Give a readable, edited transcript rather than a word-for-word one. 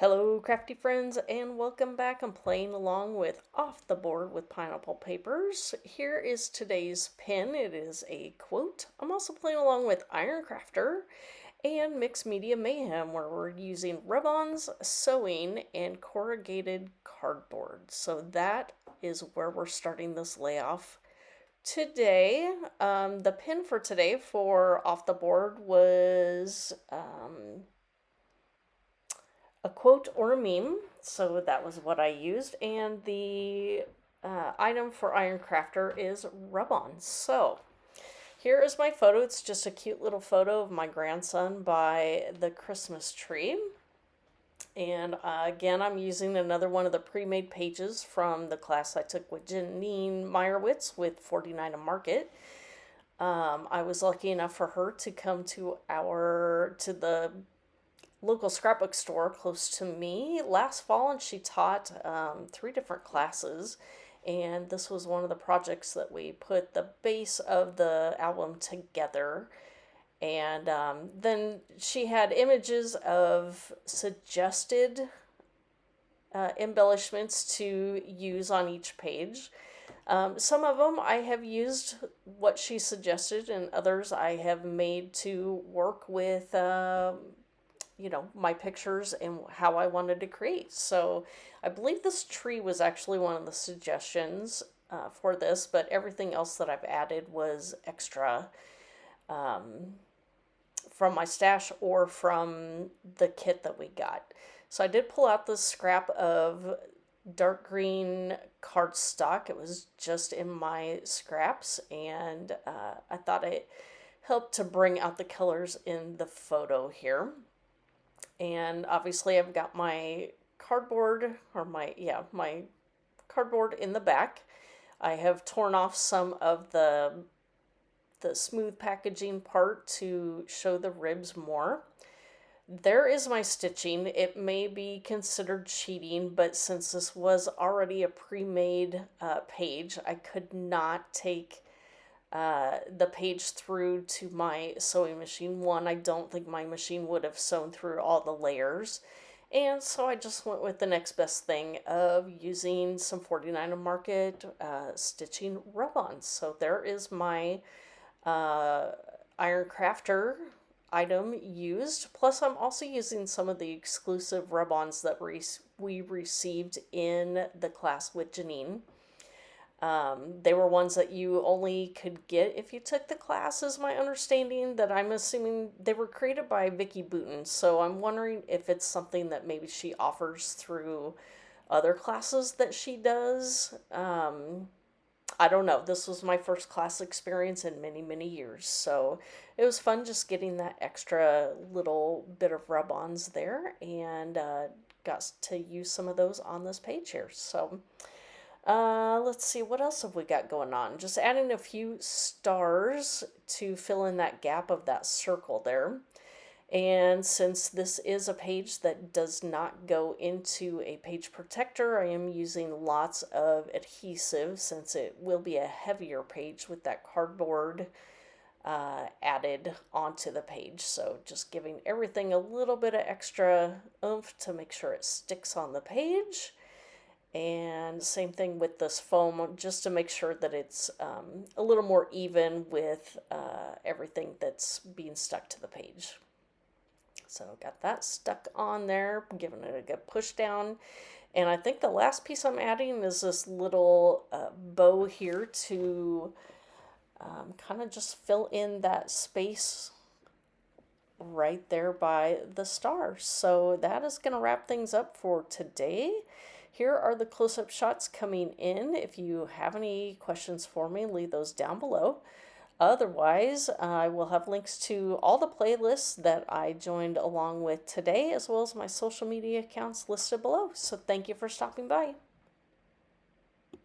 Hello, crafty friends, and welcome back. I'm playing along with Off the Board with Pineapple Papers. Here is today's pin. It is a quote. I'm also playing along with Iron Crafter and Mixed Media Mayhem, where we're using rub-ons, sewing, and corrugated cardboard. So that is where we're starting this layoff today. The pin for today for Off the Board was a quote or a meme, so that was what I used, and the item for Iron Crafter is rub-on. So here is my photo. It's just a cute little photo of my grandson by the Christmas tree. And again, I'm using another one of the pre-made pages from the class I took with Janine Meyerowitz with 49 Market. I was lucky enough for her to come to the local scrapbook store close to me last fall, and she taught 3 different classes, and this was one of the projects that we put the base of the album together. And then she had images of suggested embellishments to use on each page. Some of them I have used what she suggested, and others I have made to work with my pictures and how I wanted to create. So I believe this tree was actually one of the suggestions for this, but everything else that I've added was extra from my stash or from the kit that we got. So I did pull out this scrap of dark green cardstock. It was just in my scraps, and I thought it helped to bring out the colors in the photo here. And obviously I've got my cardboard, or my cardboard in the back. I have torn off some of the smooth packaging part to show the ribs more. There is my stitching. It may be considered cheating, but since this was already a pre-made page, I could not take the page through to my sewing machine. One, I don't think my machine would have sewn through all the layers, and so I just went with the next best thing of using some 49 Market stitching rub-ons. So there is my Iron Crafter item used, plus I'm also using some of the exclusive rub-ons that we received in the class with Janine. They were ones that you only could get if you took the class, is my understanding, that I'm assuming they were created by Vicky Booten. So I'm wondering if it's something that maybe she offers through other classes that she does. I don't know. This was my first class experience in many, many years. So it was fun just getting that extra little bit of rub-ons there, and got to use some of those on this page here. So let's see, what else have we got going on? Just adding a few stars to fill in that gap of that circle there. And since this is a page that does not go into a page protector, I am using lots of adhesive since it will be a heavier page with that cardboard added onto the page. So just giving everything a little bit of extra oomph to make sure it sticks on the page. And same thing with this foam, just to make sure that it's a little more even with everything that's being stuck to the page. So got that stuck on there, giving it a good push down. And I think the last piece I'm adding is this little bow here to kind of just fill in that space right there by the stars. So that is going to wrap things up for today. Here are the close-up shots coming in. If you have any questions for me, leave those down below. Otherwise, I will have links to all the playlists that I joined along with today, as well as my social media accounts listed below. So thank you for stopping by.